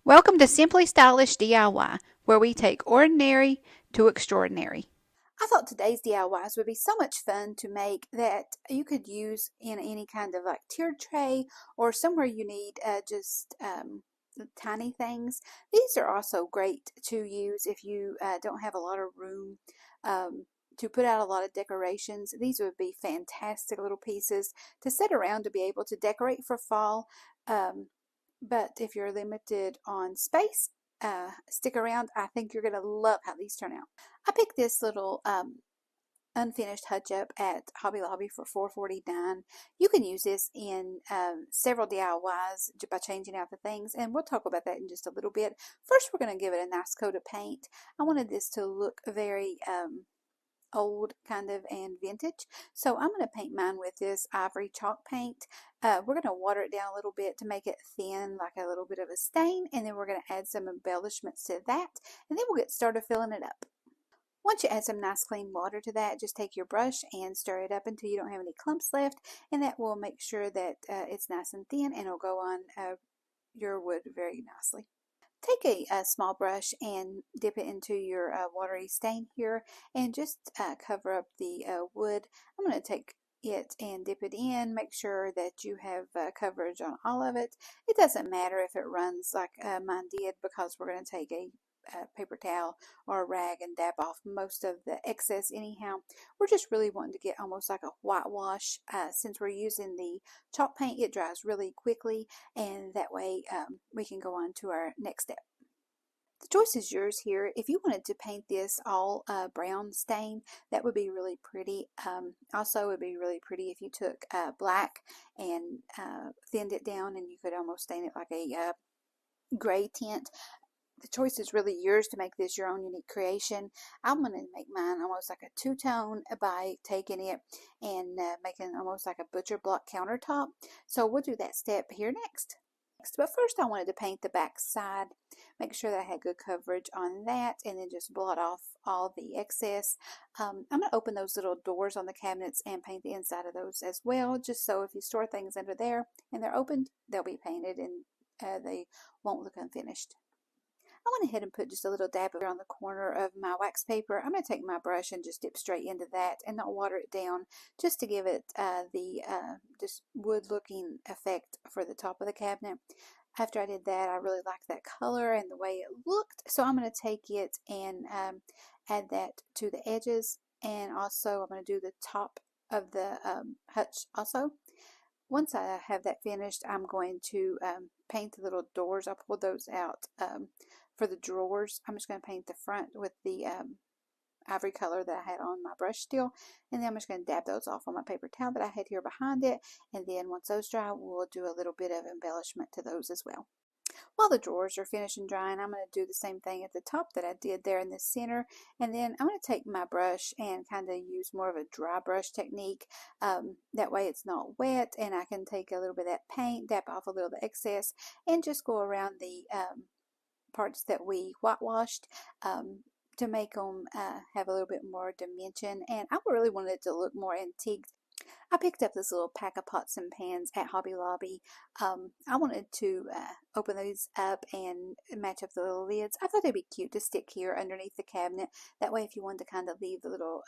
Welcome to Simply Stylish DIY, where we take ordinary to extraordinary. I thought today's DIYs would be so much fun to make that you could use in any kind of like tiered tray or somewhere you need just tiny things. These are also great to use if you don't have a lot of room to put out a lot of decorations. These would be fantastic little pieces to sit around to be able to decorate for fall. Um, but if you're limited on space, stick around. I think you're going to love how these turn out. I picked this little unfinished hutch up at Hobby Lobby for $4.49. You can use this in several DIYs by changing out the things, and we'll talk about that in just a little bit. First, we're going to give it a nice coat of paint. I wanted this to look very old kind of and vintage, so I'm going to paint mine with this ivory chalk paint. We're going to water it down a little bit to make it thin, like a little bit of a stain, and then we're going to add some embellishments to that, and then we'll get started filling it up. Once you add some nice clean water to that, just take your brush and stir it up until you don't have any clumps left, and that will make sure that it's nice and thin, and it'll go on your wood very nicely. Take a small brush and dip it into your watery stain here, and just cover up the wood. I'm going to take it and dip it in. Make sure that you have coverage on all of it. It doesn't matter if it runs like mine did, because we're going to take a paper towel or a rag and dab off most of the excess anyhow. We're just really wanting to get almost like a whitewash. Since we're using the chalk paint, it dries really quickly, and that way we can go on to our next step. The choice is yours here. If you wanted to paint this all brown stain, that would be really pretty. Also, it would be really pretty if you took black and thinned it down, and you could almost stain it like a gray tint. The choice is really yours to make this your own unique creation. I'm going to make mine almost like a two-tone by taking it and making almost like a butcher block countertop. So we'll do that step here next. But first I wanted to paint the back side, make sure that I had good coverage on that, and then just blot off all the excess. I'm going to open those little doors on the cabinets and paint the inside of those as well, just so if you store things under there and they're opened, they'll be painted and they won't look unfinished. I went ahead and put just a little dab on the corner of my wax paper. I'm going to take my brush and just dip straight into that and not water it down, just to give it the just wood looking effect for the top of the cabinet. After I did that, I really liked that color and the way it looked, so I'm going to take it and add that to the edges, and also I'm going to do the top of the hutch also. Once I have that finished, I'm going to paint the little doors. I pulled those out for the drawers. I'm just going to paint the front with the ivory color that I had on my brush still, and then I'm just going to dab those off on my paper towel that I had here behind it, and then once those dry, we'll do a little bit of embellishment to those as well. While the drawers are finished and drying, I'm going to do the same thing at the top that I did there in the center, and then I'm going to take my brush and kind of use more of a dry brush technique. That way it's not wet, and I can take a little bit of that paint, dab off a little of the excess, and just go around the parts that we whitewashed to make them have a little bit more dimension, and I really wanted it to look more antique. I picked up this little pack of pots and pans at Hobby Lobby. I wanted to open these up and match up the little lids. I thought they'd be cute to stick here underneath the cabinet. That way if you wanted to kind of leave the little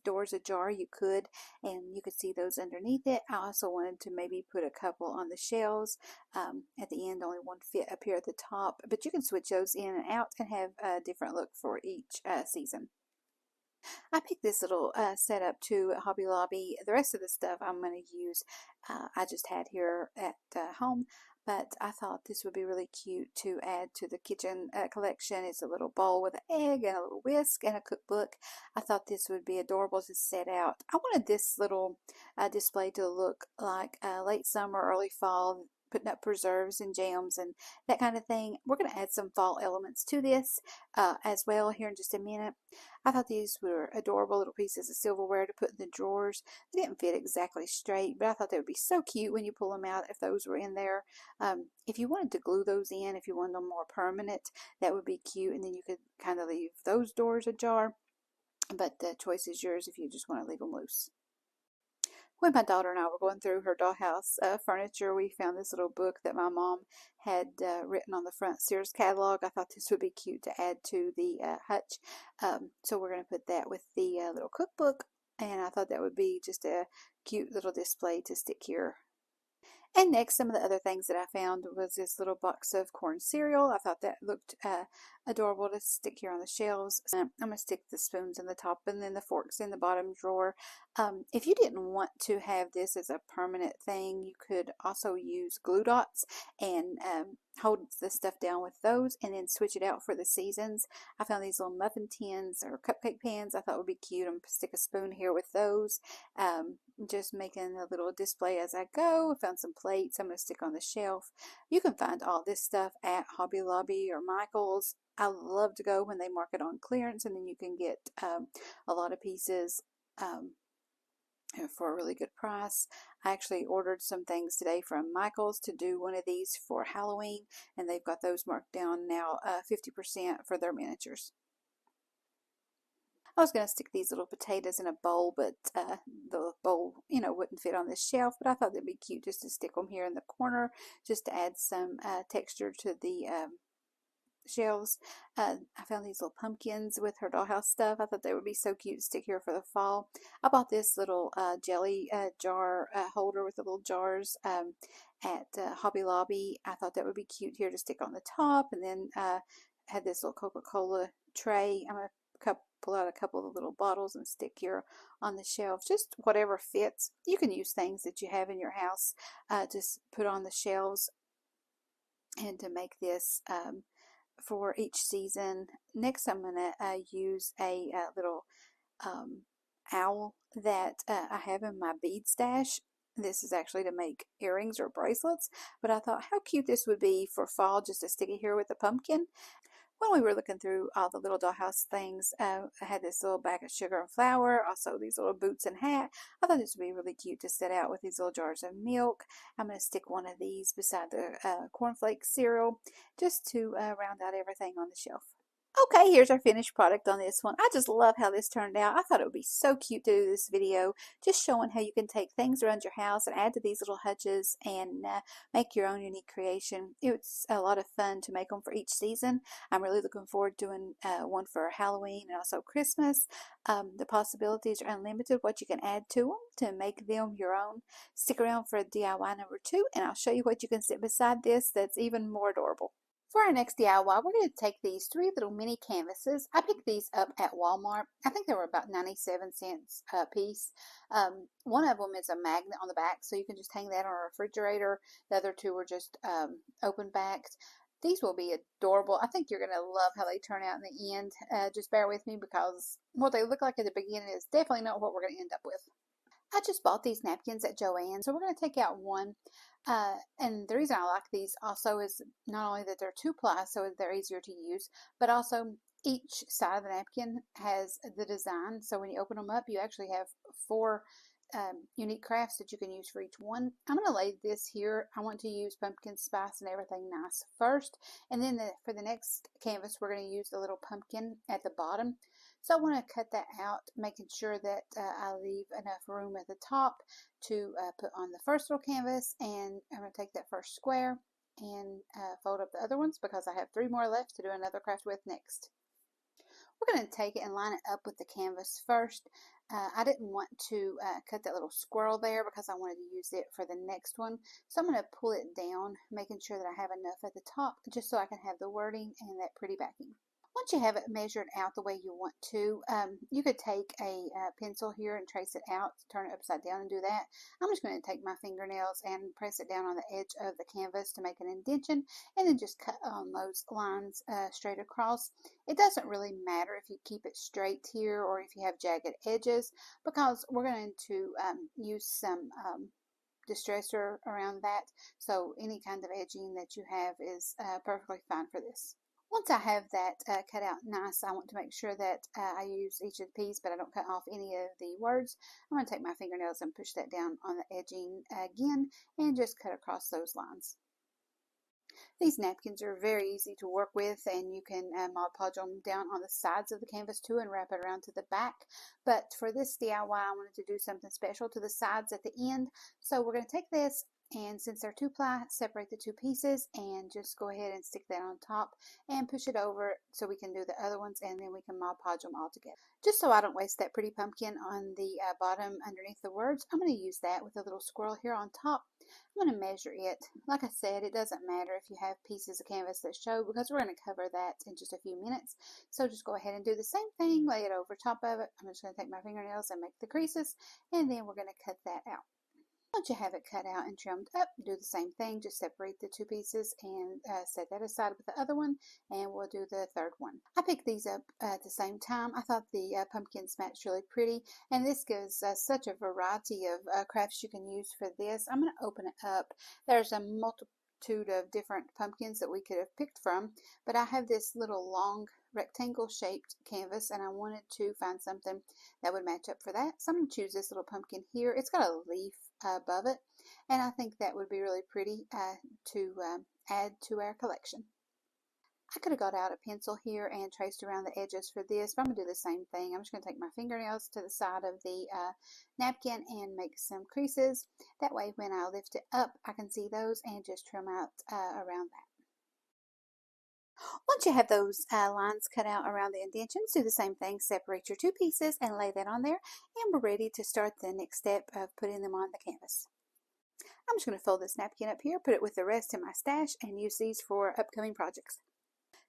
doors ajar, you could, and you could see those underneath it. I also wanted to maybe put a couple on the shelves at the end. Only one fit up here at the top, but you can switch those in and out and have a different look for each season. I picked this little setup too at Hobby Lobby. The rest of the stuff I'm going to use I just had here at home, but I thought this would be really cute to add to the kitchen collection. It's a little bowl with an egg and a little whisk and a cookbook. I thought this would be adorable to set out. I wanted this little display to look like late summer, early fall, putting up preserves and jams and that kind of thing. We're going to add some fall elements to this as well here in just a minute. I thought these were adorable little pieces of silverware to put in the drawers. They didn't fit exactly straight, but I thought they would be so cute when you pull them out if those were in there. If you wanted to glue those in, if you wanted them more permanent, that would be cute, and then you could kind of leave those doors ajar. But the choice is yours if you just want to leave them loose. When my daughter and I were going through her dollhouse furniture, we found this little book that my mom had written on the front Sears catalog. I thought this would be cute to add to the hutch. So we're going to put that with the little cookbook, and I thought that would be just a cute little display to stick here. And next, some of the other things that I found was this little box of corn cereal. I thought that looked adorable to stick here on the shelves. I'm going to stick the spoons in the top and then the forks in the bottom drawer. If you didn't want to have this as a permanent thing, you could also use glue dots and hold the stuff down with those and then switch it out for the seasons. I found these little muffin tins or cupcake pans I thought would be cute. I'm going to stick a spoon here with those. Just making a little display as I go. I found some plates I'm going to stick on the shelf. You can find all this stuff at Hobby Lobby or Michael's. I love to go when they mark it on clearance, and then you can get a lot of pieces for a really good price. I actually ordered some things today from Michael's to do one of these for Halloween, and they've got those marked down now 50% for their miniatures. I was going to stick these little potatoes in a bowl, but the bowl, wouldn't fit on this shelf. But I thought it'd be cute just to stick them here in the corner, just to add some texture to the shelves. I found these little pumpkins with her dollhouse stuff. I thought they would be so cute to stick here for the fall. I bought this little jelly jar holder with the little jars at Hobby Lobby. I thought that would be cute here to stick on the top, and then had this little Coca-Cola tray. I'm going to pull out a couple of little bottles and stick here on the shelf. Just whatever fits. You can use things that you have in your house, just put on the shelves, and to make this for each season. Next, I'm going to use a little owl that I have in my bead stash. This is actually to make earrings or bracelets, but I thought how cute this would be for fall, just to stick it here with a pumpkin. When we were looking through all the little dollhouse things, I had this little bag of sugar and flour, also these little boots and hat. I thought this would be really cute to set out with these little jars of milk. I'm going to stick one of these beside the cornflake cereal just to round out everything on the shelf. Okay, here's our finished product on this one. I just love how this turned out. I thought it would be so cute to do this video, just showing how you can take things around your house and add to these little hutches and make your own unique creation. It's a lot of fun to make them for each season. I'm really looking forward to doing one for Halloween and also Christmas. The possibilities are unlimited, what you can add to them to make them your own. Stick around for DIY number 2, and I'll show you what you can sit beside this that's even more adorable. For our next DIY, we're going to take these 3 little mini canvases. I picked these up at Walmart. I think they were about 97 cents a piece. One of them is a magnet on the back, so you can just hang that on a refrigerator. The other 2 were just open backed. These will be adorable. I think you're going to love how they turn out in the end. Just bear with me, because what they look like at the beginning is definitely not what we're going to end up with. I just bought these napkins at Joann's, so we're going to take out one. And the reason I like these also is not only that they're 2-ply, so they're easier to use, but also each side of the napkin has the design. So when you open them up, you actually have 4 unique crafts that you can use for each one. I'm going to lay this here. I want to use pumpkin spice and everything nice first, and then for the next canvas we're going to use the little pumpkin at the bottom. So I want to cut that out, making sure that I leave enough room at the top to put on the first little canvas, and I'm going to take that first square and fold up the other ones, because I have 3 more left to do another craft with next. We're going to take it and line it up with the canvas first. I didn't want to cut that little squirrel there because I wanted to use it for the next one. So I'm going to pull it down, making sure that I have enough at the top just so I can have the wording and that pretty backing. Once you have it measured out the way you want to, you could take a pencil here and trace it out, turn it upside down and do that. I'm just going to take my fingernails and press it down on the edge of the canvas to make an indentation, and then just cut on those lines straight across. It doesn't really matter if you keep it straight here or if you have jagged edges, because we're going to use some distressor around that, so any kind of edging that you have is perfectly fine for this. Once I have that cut out nice, I want to make sure that I use each of the P's, but I don't cut off any of the words. I'm going to take my fingernails and push that down on the edging again and just cut across those lines. These napkins are very easy to work with, and you can Mod Podge them down on the sides of the canvas too and wrap it around to the back. But for this DIY, I wanted to do something special to the sides at the end. So we're going to take this, and since they're 2-ply, separate the two pieces and just go ahead and stick that on top and push it over so we can do the other ones, and then we can Mod Podge them all together. Just so I don't waste that pretty pumpkin on the bottom underneath the words, I'm going to use that with a little squirrel here on top. I'm going to measure it. Like I said, it doesn't matter if you have pieces of canvas that show, because we're going to cover that in just a few minutes. So just go ahead and do the same thing, lay it over top of it. I'm just going to take my fingernails and make the creases, and then we're going to cut that out. Once you have it cut out and trimmed up, do the same thing. Just separate the two pieces and set that aside with the other one, and we'll do the third one. I picked these up at the same time. I thought the pumpkins matched really pretty, and this gives such a variety of crafts you can use for this. I'm going to open it up. There's a multitude of different pumpkins that we could have picked from, but I have this little long rectangle shaped canvas, and I wanted to find something that would match up for that. So I'm going to choose this little pumpkin here. It's got a leaf above it, and I think that would be really pretty to add to our collection. I could have got out a pencil here and traced around the edges for this, but I'm going to do the same thing. I'm just going to take my fingernails to the side of the napkin and make some creases. That way when I lift it up, I can see those and just trim out around that. Once you have those lines cut out around the indentions, do the same thing. Separate your two pieces and lay that on there, and we're ready to start the next step of putting them on the canvas. I'm just going to fold this napkin up here, put it with the rest in my stash, and use these for upcoming projects.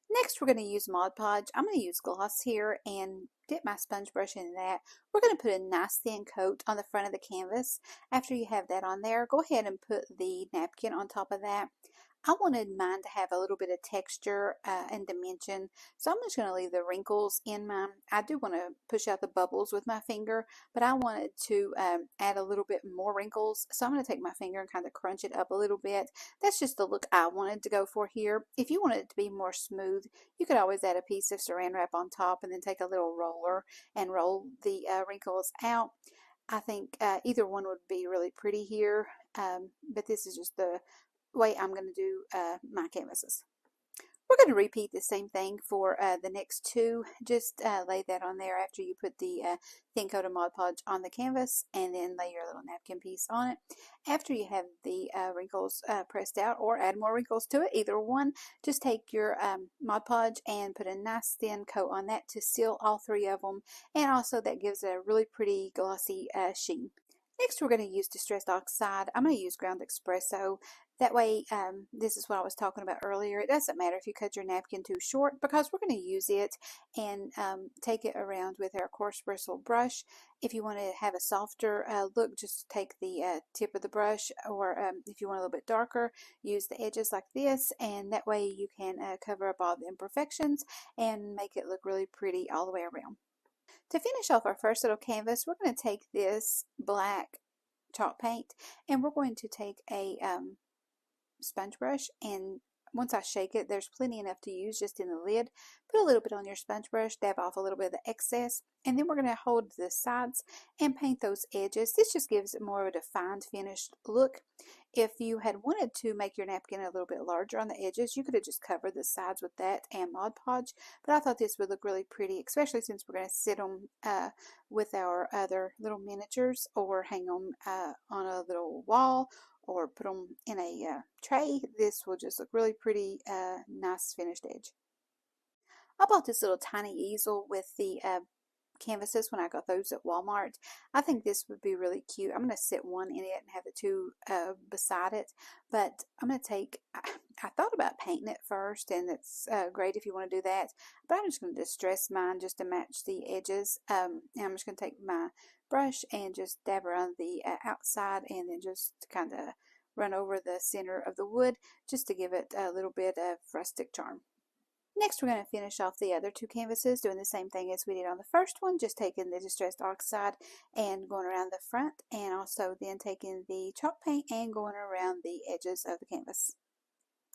Next, we're going to use Mod Podge. I'm going to use gloss here and dip my sponge brush in that. We're going to put a nice thin coat on the front of the canvas. After you have that on there, go ahead and put the napkin on top of that. I wanted mine to have a little bit of texture and dimension, so I'm just going to leave the wrinkles in mine. I do want to push out the bubbles with my finger, but I wanted to add a little bit more wrinkles, so I'm going to take my finger and kind of crunch it up a little bit. That's just the look I wanted to go for here. If you wanted it to be more smooth, you could always add a piece of saran wrap on top and then take a little roller and roll the wrinkles out. I think either one would be really pretty here, but this is just the way I'm going to do my canvases. We're going to repeat the same thing for the next two. Just lay that on there after you put the thin coat of Mod Podge on the canvas, and then lay your little napkin piece on it. After you have the wrinkles pressed out, or add more wrinkles to it, either one, just take your Mod Podge and put a nice thin coat on that to seal all three of them, and also that gives a really pretty glossy sheen. Next, we're going to use Distressed Oxide. I'm going to use ground espresso. That way, this is what I was talking about earlier. It doesn't matter if you cut your napkin too short, because we're going to use it and take it around with our coarse bristle brush. If you want to have a softer look, just take the tip of the brush, or if you want a little bit darker, use the edges like this, and that way you can cover up all the imperfections and make it look really pretty all the way around. To finish off our first little canvas, we're going to take this black chalk paint, and we're going to take a sponge brush, and once I shake it, there's plenty enough to use just in the lid. Put a little bit on your sponge brush, dab off a little bit of the excess, and then we're going to hold the sides and paint those edges. This just gives it more of a defined finished look. If you had wanted to make your napkin a little bit larger on the edges, you could have just covered the sides with that and Mod Podge, but I thought this would look really pretty, especially since we're going to sit them with our other little miniatures, or hang them on a little wall, or put them in a tray. This will just look really pretty, nice finished edge. I bought this little tiny easel with the canvases when I got those at Walmart. I think this would be really cute. I'm going to sit one in it and have the two beside it, but I'm going to take, I thought about painting it first, and it's great if you want to do that, but I'm just going to distress mine just to match the edges, and I'm just going to take my brush and just dab around the outside, and then just kind of run over the center of the wood just to give it a little bit of rustic charm. Next, we're going to finish off the other two canvases, doing the same thing as we did on the first one, just taking the Distressed Oxide and going around the front, and also then taking the chalk paint and going around the edges of the canvas.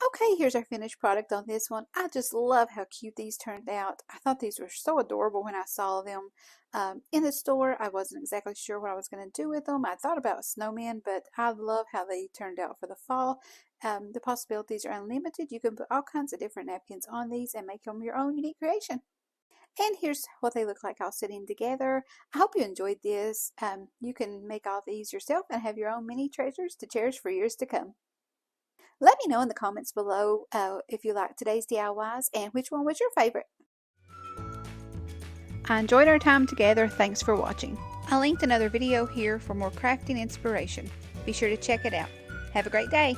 Okay, here's our finished product on this one. I just love how cute these turned out. I thought these were so adorable when I saw them in the store. I wasn't exactly sure what I was going to do with them. I thought about snowmen, but I love how they turned out for the fall. The possibilities are unlimited. You can put all kinds of different napkins on these and make them your own unique creation. And here's what they look like all sitting together. I hope you enjoyed this. You can make all these yourself and have your own mini treasures to cherish for years to come. Let me know in the comments below if you liked today's DIYs and which one was your favorite. I enjoyed our time together. Thanks for watching. I linked another video here for more crafting inspiration. Be sure to check it out. Have a great day.